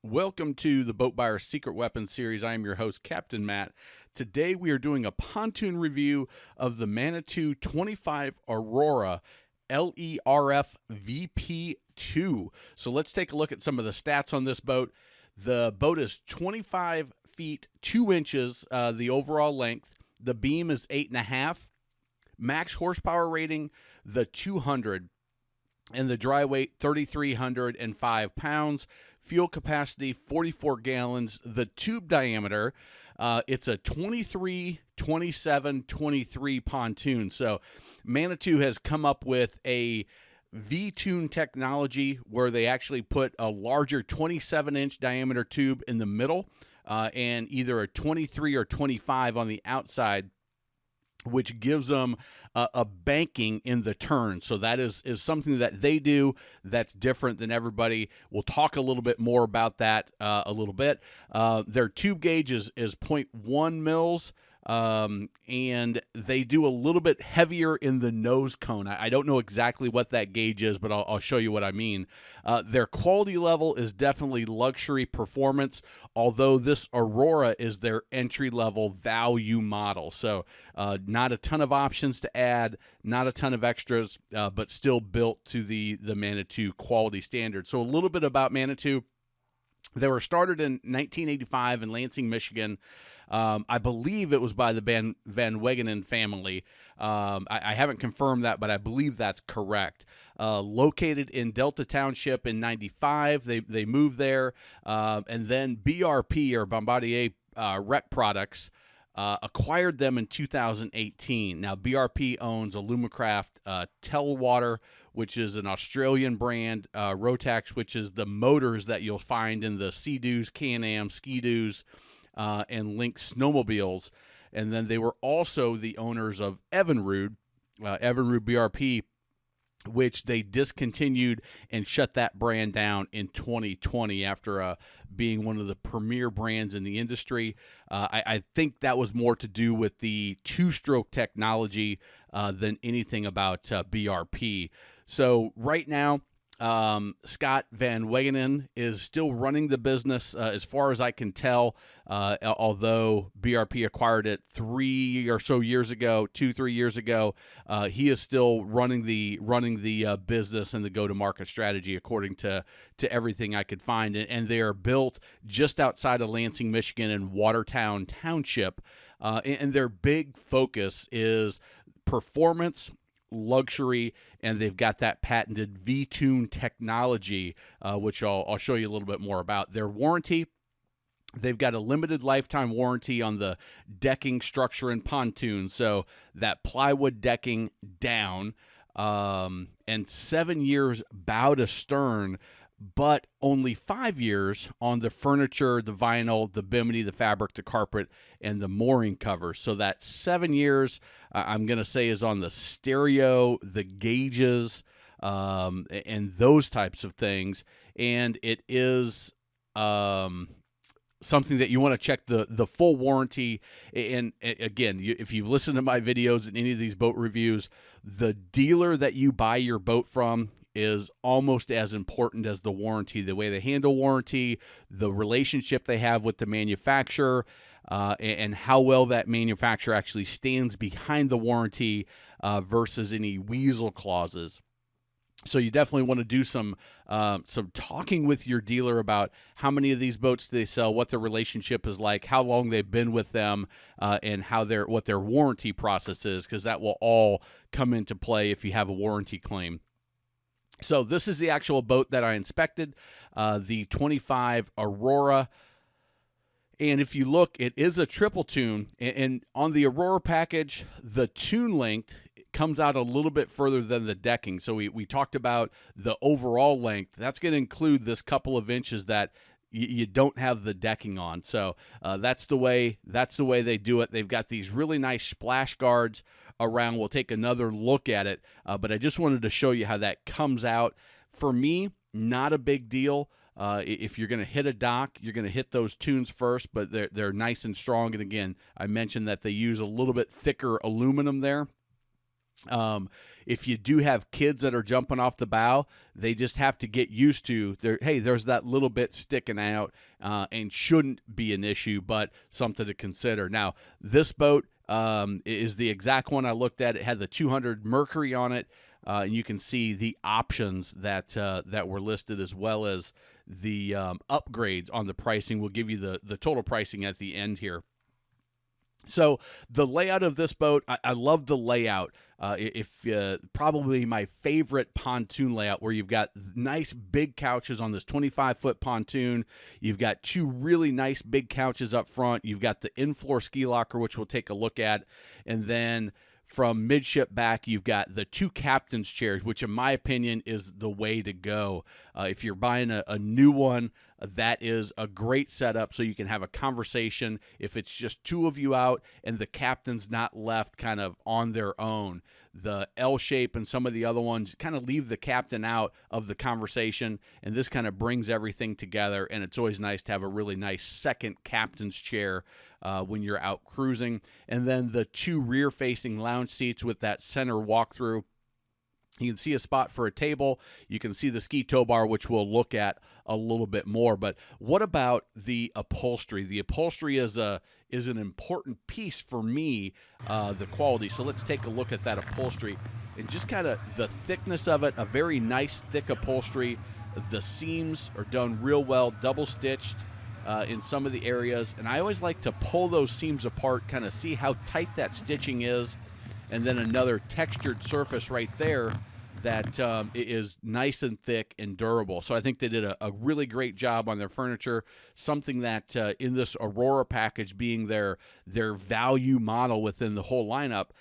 Welcome to the Boat Buyer's Secret Weapons series. I am your host, Captain Matt. Today we are doing a pontoon review of the Manitou 25 Aurora LERF VP2. So let's take a look at some of the stats on this boat. The boat is 25 feet 2 inches, the overall length. The beam is 8.5. Max horsepower rating, the 200. And the dry weight, 3,305 pounds. Fuel capacity, 44 gallons. The tube diameter, it's a 23, 27, 23 pontoon. So Manitou has come up with a V-toon technology where they actually put a larger 27-inch diameter tube in the middle and either a 23 or 25 on the outside, which gives them a banking in the turn. So that is something that they do that's different than everybody. We'll talk a little bit more about that a little bit. Their tube gauge is 0.1 mils. And they do a little bit heavier in the nose cone. I don't know exactly what that gauge is, but I'll show you what I mean. Their quality level is definitely luxury performance, although this Aurora is their entry-level value model. So not a ton of options to add, not a ton of extras, but still built to the Manitou quality standard. So a little bit about Manitou. They were started in 1985 in Lansing, Michigan. I believe it was by the Van Wegenen family. I haven't confirmed that, but I believe that's correct. Located in Delta Township in 95, they moved there, and then BRP, or Bombardier Rec Products, acquired them in 2018. Now, BRP owns Alumacraft Telwater, which is an Australian brand, Rotax, which is the motors that you'll find in the Sea-Doos, Can-Am, Ski-Doos, and Link snowmobiles. And then they were also the owners of Evinrude BRP, which they discontinued and shut that brand down in 2020 after being one of the premier brands in the industry. I think that was more to do with the two-stroke technology than anything about BRP. So right now, Scott Van Wegenen is still running the business as far as I can tell, although BRP acquired it 3 or so years ago, 2-3 years ago. He is still running the business and the go-to-market strategy according to everything I could find. And they are built just outside of Lansing, Michigan in Watertown Township. And their big focus is performance, luxury, and they've got that patented V-toon technology, which I'll show you a little bit more about. Their warranty, they've got a limited lifetime warranty on the decking structure and pontoon, so that plywood decking down, and 7 years bow to stern, but only 5 years on the furniture, the vinyl, the bimini, the fabric, the carpet, and the mooring cover. So that 7 years, I'm going to say, is on the stereo, the gauges, and those types of things. And it is something that you want to check the full warranty. And again, if you've listened to my videos and any of these boat reviews, the dealer that you buy your boat from is almost as important as the warranty. The way they handle warranty, the relationship they have with the manufacturer, and how well that manufacturer actually stands behind the warranty versus any weasel clauses. So you definitely want to do some talking with your dealer about how many of these boats they sell, what their relationship is like, how long they've been with them, and what their warranty process is, because that will all come into play if you have a warranty claim. So this is the actual boat that I inspected, the 25 Aurora. And if you look, it is a triple toon. And on the Aurora package, the toon length comes out a little bit further than the decking. So we talked about the overall length. That's going to include this couple of inches that you don't have the decking on. So that's the way they do it. They've got these really nice splash guards around. We'll take another look at it, but I just wanted to show you how that comes out. For me, not a big deal. If you're going to hit a dock, you're going to hit those toons first, but they're nice and strong. And again, I mentioned that they use a little bit thicker aluminum there. If you do have kids that are jumping off the bow, they just have to get used to hey, there's that little bit sticking out, and shouldn't be an issue, but something to consider. Now, this boat is the exact one I looked at. It had the 200 Mercury on it, and you can see the options that were listed, as well as the upgrades on the pricing. We'll give you the total pricing at the end here. So the layout of this boat, I love the layout. Probably my favorite pontoon layout, where you've got nice big couches on this 25-foot pontoon. You've got two really nice big couches up front. You've got the in-floor ski locker, which we'll take a look at. And then from midship back, you've got the two captain's chairs, which in my opinion is the way to go. If you're buying a new one, that is a great setup, so you can have a conversation if it's just two of you out and the captain's not left kind of on their own. The L-shape and some of the other ones kind of leave the captain out of the conversation, and this kind of brings everything together, and it's always nice to have a really nice second captain's chair when you're out cruising. And then the two rear-facing lounge seats with that center walkthrough. You can see a spot for a table. You can see the ski tow bar, which we'll look at a little bit more. But what about the upholstery? The upholstery is an important piece for me, the quality. So let's take a look at that upholstery and just kind of the thickness of it. A very nice thick upholstery. The seams are done real well, double stitched in some of the areas. And I always like to pull those seams apart, kind of see how tight that stitching is. And then another textured surface right there that is nice and thick and durable. So I think they did a really great job on their furniture, something that in this Aurora package, being their value model within the whole lineup,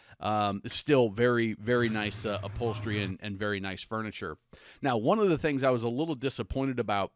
is still very, very nice upholstery and very nice furniture. Now, one of the things I was a little disappointed about,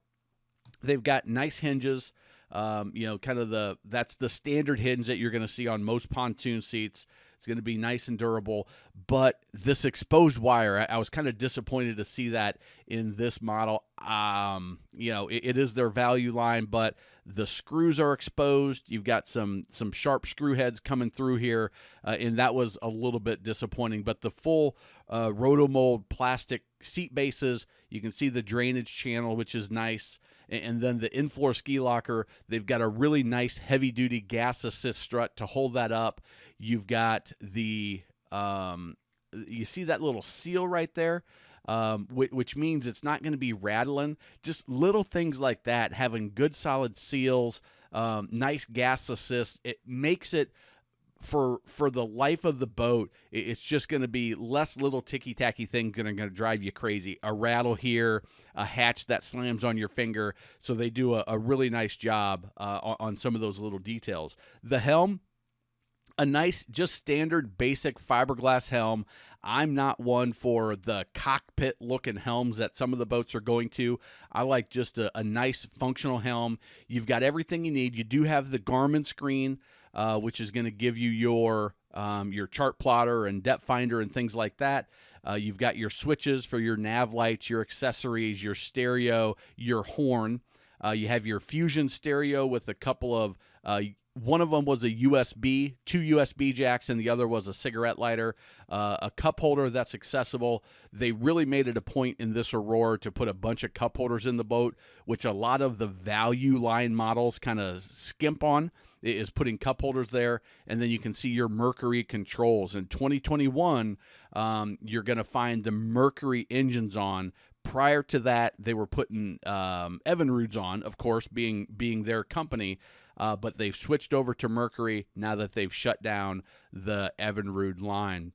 they've got nice hinges. Kind of that's the standard hinge that you're going to see on most pontoon seats. It's going to be nice and durable, but this exposed wire, I was kind of disappointed to see that in this model. It is their value line, but the screws are exposed. You've got some sharp screw heads coming through here, and that was a little bit disappointing. But the full rotomold plastic seat bases, you can see the drainage channel, which is nice. And then the in-floor ski locker, they've got a really nice heavy-duty gas assist strut to hold that up. You've got the, you see that little seal right there, which means it's not going to be rattling. Just little things like that, having good solid seals, nice gas assist, it makes it, for the life of the boat, it's just going to be less little ticky-tacky things going to drive you crazy. A rattle here, a hatch that slams on your finger. So they do a really nice job on some of those little details. The helm, a nice, just standard, basic fiberglass helm. I'm not one for the cockpit-looking helms that some of the boats are going to. I like just a nice, functional helm. You've got everything you need. You do have the Garmin screen, which is going to give you your chart plotter and depth finder and things like that. You've got your switches for your nav lights, your accessories, your stereo, your horn. You have your Fusion stereo with a couple of, one of them was a USB, two USB jacks, and the other was a cigarette lighter, a cup holder that's accessible. They really made it a point in this Aurora to put a bunch of cup holders in the boat, which a lot of the value line models kind of skimp on, is putting cup holders there. And then you can see your Mercury controls. In 2021, you're going to find the Mercury engines on. Prior to that, they were putting Evinrudes on, of course, being their company. But they've switched over to Mercury now that they've shut down the Evinrude line.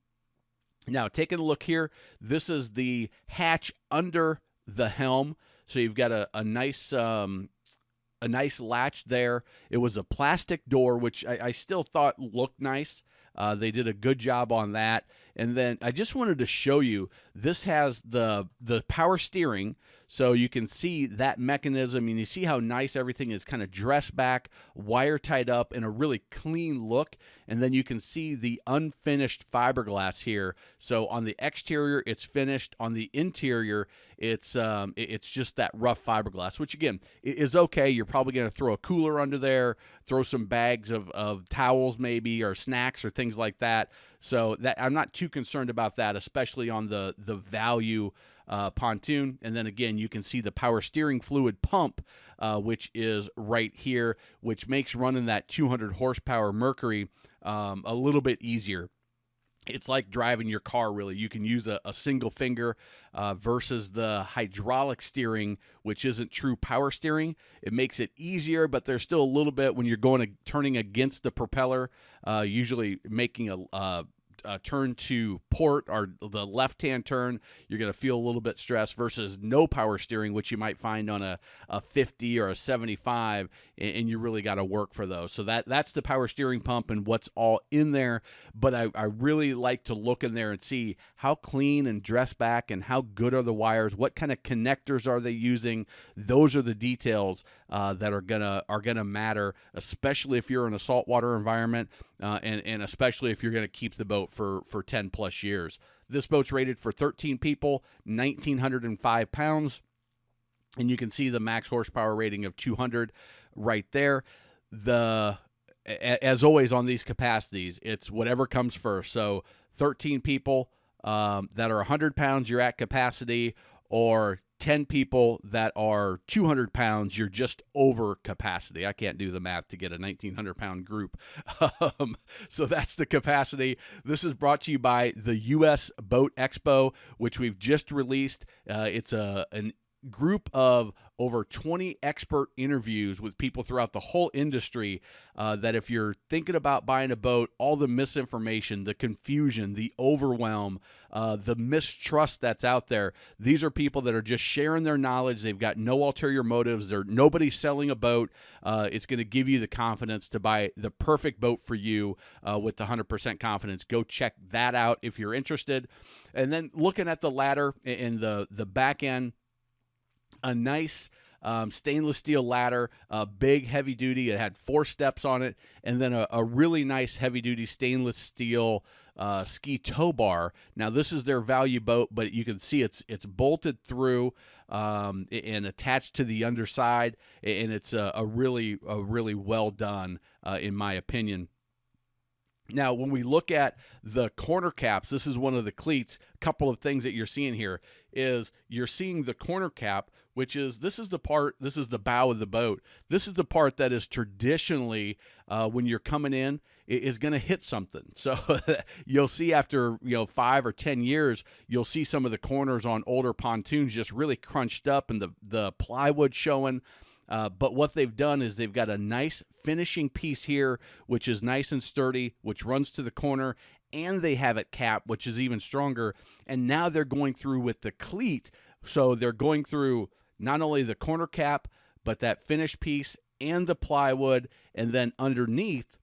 Now, taking a look here, this is the hatch under the helm. So you've got a nice latch there. It was a plastic door, which I still thought looked nice. They did a good job on that. And then I just wanted to show you, this has the power steering, so you can see that mechanism, and you see how nice everything is kind of dressed back, wire tied up in a really clean look. And then you can see the unfinished fiberglass here. So on the exterior, it's finished. On the interior, it's just that rough fiberglass, which again is okay. You're probably going to throw a cooler under there, throw some bags of towels maybe, or snacks or things like that. So that I'm not too too concerned about that, especially on the value pontoon. And then again, you can see the power steering fluid pump, which is right here, which makes running that 200 horsepower Mercury a little bit easier. It's like driving your car, really. You can use a single finger versus the hydraulic steering, which isn't true power steering. It makes it easier, but there's still a little bit when you're turning against the propeller, usually making a turn to port or the left-hand turn, you're going to feel a little bit stressed versus no power steering, which you might find on a 50 or a 75, and you really got to work for those. So that's the power steering pump and what's all in there. But I really like to look in there and see how clean and dressed back and how good are the wires, what kind of connectors are they using. Those are the details that are gonna matter, especially if you're in a saltwater environment, and especially if you're going to keep the boat for 10 plus years. This boat's rated for 13 people, 1,905 pounds, and you can see the max horsepower rating of 200 right there. As always on these capacities, it's whatever comes first. So 13 people that are 100 pounds, you're at capacity, or 10 people that are 200 pounds, you're just over capacity. I can't do the math to get a 1,900-pound group. So that's the capacity. This is brought to you by the U.S. Boat Expo, which we've just released. It's a group of over 20 expert interviews with people throughout the whole industry, that if you're thinking about buying a boat, all the misinformation, the confusion, the overwhelm, the mistrust that's out there, these are people that are just sharing their knowledge. They've got no ulterior motives. Nobody's selling a boat. It's going to give you the confidence to buy the perfect boat for you with the 100% confidence. Go check that out if you're interested. And then looking at the ladder and the back end, a nice stainless steel ladder, big heavy duty. It had 4 steps on it, and then a really nice heavy duty stainless steel ski tow bar. Now this is their value boat, but you can see it's bolted through and attached to the underside, and it's a really well done in my opinion. Now, when we look at the corner caps, this is one of the cleats. A couple of things that you're seeing here is you're seeing the corner cap, which is this is the bow of the boat. This is the part that is traditionally, when you're coming in, is going to hit something. So you'll see after 5 or 10 years, you'll see some of the corners on older pontoons just really crunched up and the plywood showing. But what they've done is they've got a nice finishing piece here, which is nice and sturdy, which runs to the corner, and they have it capped, which is even stronger. And now they're going through with the cleat. So they're going through not only the corner cap, but that finish piece and the plywood. And then underneath,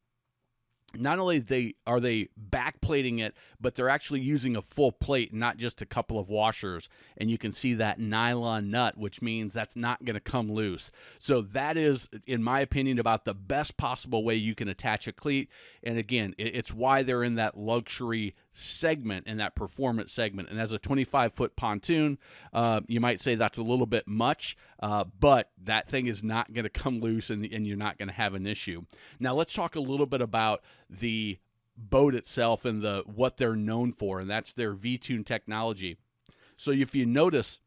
not only are they backplating it, but they're actually using a full plate, not just a couple of washers. And you can see that nylon nut, which means that's not going to come loose. So that is, in my opinion, about the best possible way you can attach a cleat. And again, it's why they're in that luxury segment and that performance segment. And as a 25-foot pontoon, you might say that's a little bit much, but that thing is not going to come loose, and you're not going to have an issue. Now let's talk a little bit about the boat itself and what they're known for, and that's their V-toon technology. So if you notice,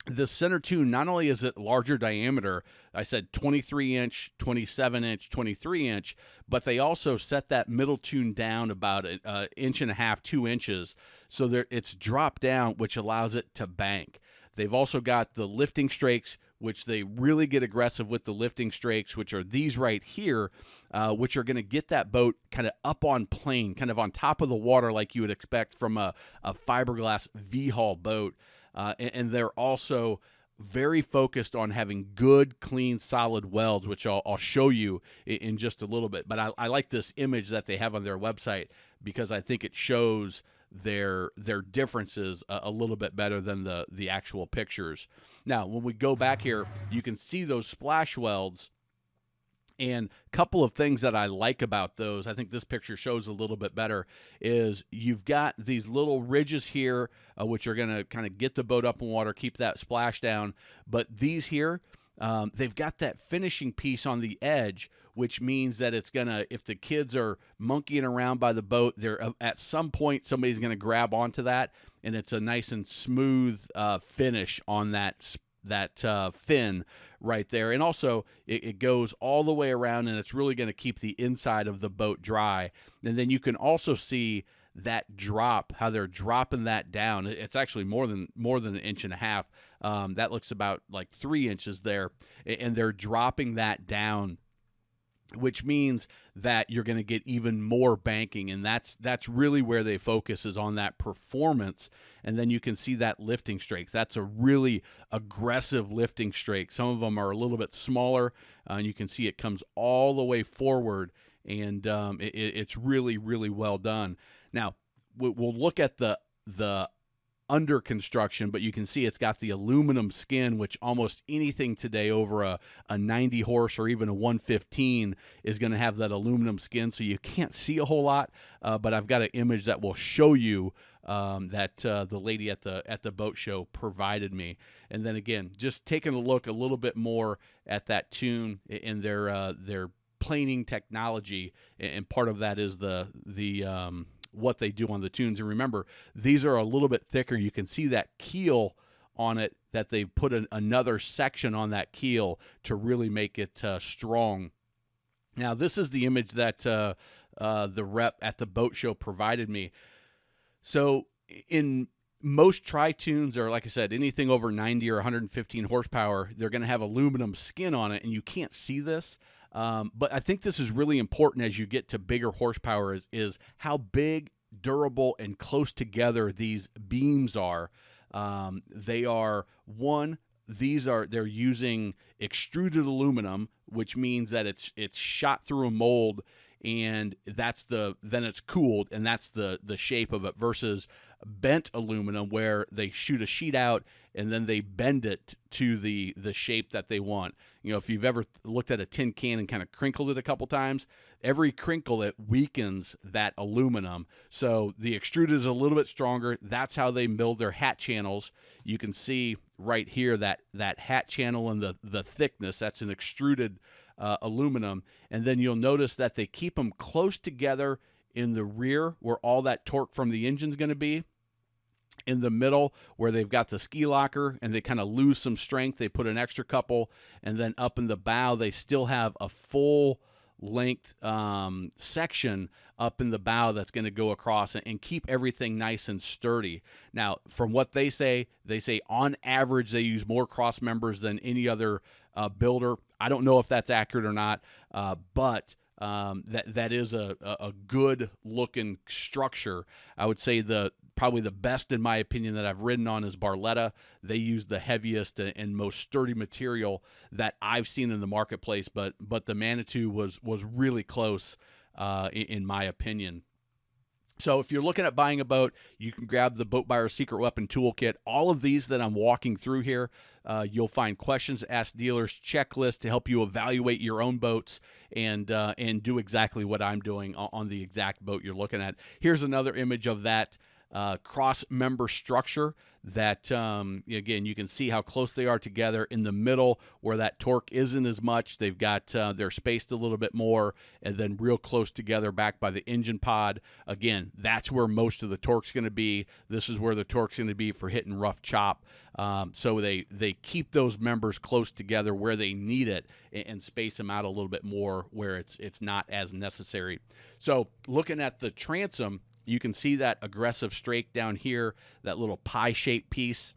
the center tune, not only is it larger diameter, I said 23-inch, 27-inch, 23-inch, but they also set that middle tune down about an inch and a half, 2 inches, so it's dropped down, which allows it to bank. They've also got the lifting strakes, which they really get aggressive with the lifting strakes, which are these right here, which are going to get that boat kind of up on plane, kind of on top of the water like you would expect from a fiberglass V-hull boat. And they're also very focused on having good, clean, solid welds, which I'll show you in just a little bit. But I like this image that they have on their website because I think it shows their differences a little bit better than the actual pictures. Now, when we go back here, you can see those splash welds. And a couple of things that I like about those, I think this picture shows a little bit better, is you've got these little ridges here, which are going to kind of get the boat up in water, keep that splash down. But these here, they've got that finishing piece on the edge, which means that it's gonna, if the kids are monkeying around by the boat, they're at some point somebody's gonna grab onto that, and it's a nice and smooth finish on that fin right there. And also it goes all the way around, and it's really going to keep the inside of the boat dry. And then you can also see that drop, how they're dropping that down. It's actually more than an inch and a half. That looks about like 3 inches there, and they're dropping that down, which means that you're going to get even more banking, and that's really where they focus, is on that performance. And then you can see that lifting strake. That's a really aggressive lifting strake. Some of them are a little bit smaller, and you can see it comes all the way forward, and it's really, really well done. Now, we'll look at the under construction, but you can see it's got the aluminum skin, which almost anything today over a 90 horse or even a 115 is going to have that aluminum skin, so you can't see a whole lot, but I've got an image that will show you that the lady at the boat show provided me. And then again, just taking a look a little bit more at that toon and their planing technology, and part of that is the what they do on the toons. And remember, these are a little bit thicker. You can see that keel on it, that they've put another section on that keel to really make it strong. Now, this is the image that the rep at the boat show provided me. So in most tri-toons, or like I said, anything over 90 or 115 horsepower, they're going to have aluminum skin on it, and you can't see this. But I think this is really important as you get to bigger horsepower, is how big, durable, and close together these beams are. They are, they're using extruded aluminum, which means that it's shot through a mold, and then it's cooled, and that's the shape of it, versus bent aluminum, where they shoot a sheet out and then they bend it to the shape that they want. You know, if you've ever looked at a tin can and kind of crinkled it a couple times, every crinkle, it weakens that aluminum. So the extruded is a little bit stronger. That's how they build their hat channels. You can see right here that hat channel and the thickness, that's an extruded aluminum. And then you'll notice that they keep them close together in the rear, where all that torque from the engine is going to be. In the middle, where they've got the ski locker and they kind of lose some strength, they put an extra couple. And then up in the bow, they still have a full length section up in the bow that's going to go across and keep everything nice and sturdy. Now, from what they say on average they use more cross members than any other builder. I don't know if that's accurate or not, but that is a good looking structure. I would say probably the best, in my opinion, that I've ridden on is Barletta. They use the heaviest and most sturdy material that I've seen in the marketplace, but the Manitou was really close in my opinion. So if you're looking at buying a boat, you can grab the Boat Buyer's Secret Weapon Toolkit. All of these that I'm walking through here, you'll find questions to ask dealers, checklists to help you evaluate your own boats, and do exactly what I'm doing on the exact boat you're looking at. Here's another image of that cross-member structure that, again, you can see how close they are together. In the middle, where that torque isn't as much, they've got, they're spaced a little bit more, and then real close together back by the engine pod. Again, that's where most of the torque's going to be. This is where the torque's going to be for hitting rough chop. So they keep those members close together where they need it, and space them out a little bit more where it's not as necessary. So looking at the transom, you can see that aggressive strake down here, that little pie-shaped piece,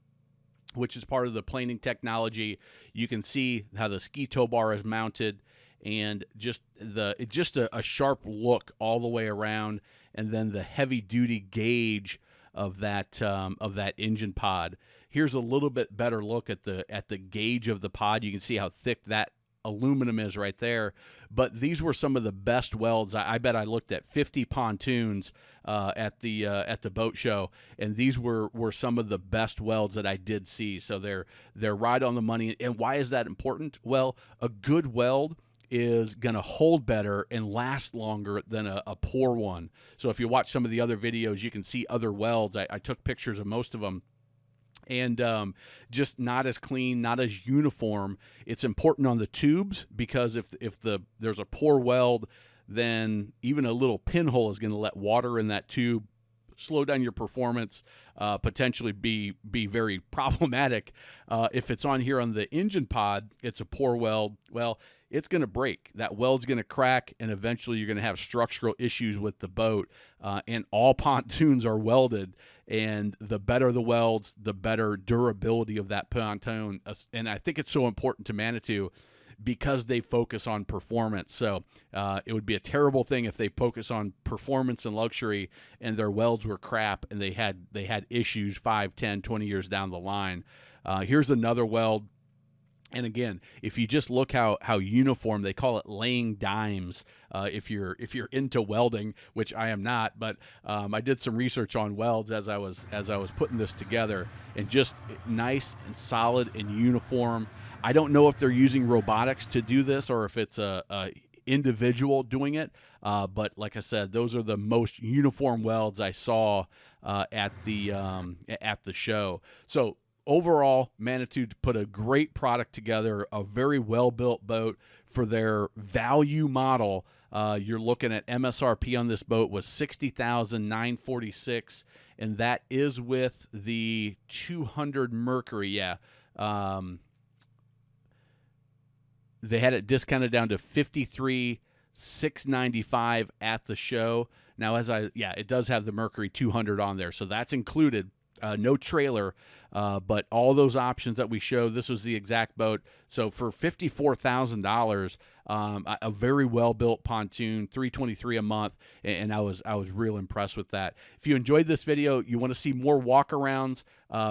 which is part of the planing technology. You can see how the ski tow bar is mounted, and just a sharp look all the way around, and then the heavy-duty gauge of that engine pod. Here's a little bit better look at the gauge of the pod. You can see how thick that aluminum is right there. But these were some of the best welds. I bet I looked at 50 pontoons at the boat show, and these were some of the best welds that I did see. So they're right on the money. And why is that important? Well, a good weld is going to hold better and last longer than a poor one. So if you watch some of the other videos, you can see other welds. I took pictures of most of them. and just not as clean, not as uniform. It's important on the tubes because if there's a poor weld, then even a little pinhole is going to let water in that tube, slow down your performance, potentially be very problematic. If it's on here on the engine pod, it's a poor weld. Well, it's going to break. That weld's going to crack, and eventually you're going to have structural issues with the boat. And all pontoons are welded, and the better the welds, the better durability of that pontoon. And I think it's so important to Manitou because they focus on performance. So it would be a terrible thing if they focus on performance and luxury and their welds were crap and they had issues 5, 10, 20 years down the line. Here's another weld. And again, if you just look how uniform, they call it laying dimes. If you're into welding, which I am not, but I did some research on welds as I was putting this together, and just nice and solid and uniform. I don't know if they're using robotics to do this or if it's a individual doing it, but like I said, those are the most uniform welds I saw at the show. So overall, Manitou put a great product together, a very well-built boat for their value model. You're looking at MSRP on this boat was $60,946, and that is with the 200 Mercury. Yeah. They had it discounted down to $53,695 at the show. Now, it does have the Mercury 200 on there, so that's included. No trailer, but all those options that we showed, this was the exact boat. So for $54,000, a very well-built pontoon, $323 a month, and I was real impressed with that. If you enjoyed this video, you want to see more walkarounds,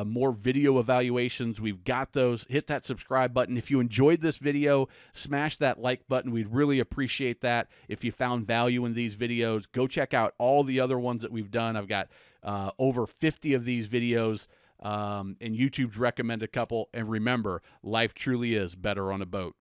more video evaluations, we've got those. Hit that subscribe button. If you enjoyed this video, smash that like button. We'd really appreciate that. If you found value in these videos, go check out all the other ones that we've done. I've got over 50 of these videos, and YouTube's recommend a couple. And remember, life truly is better on a boat.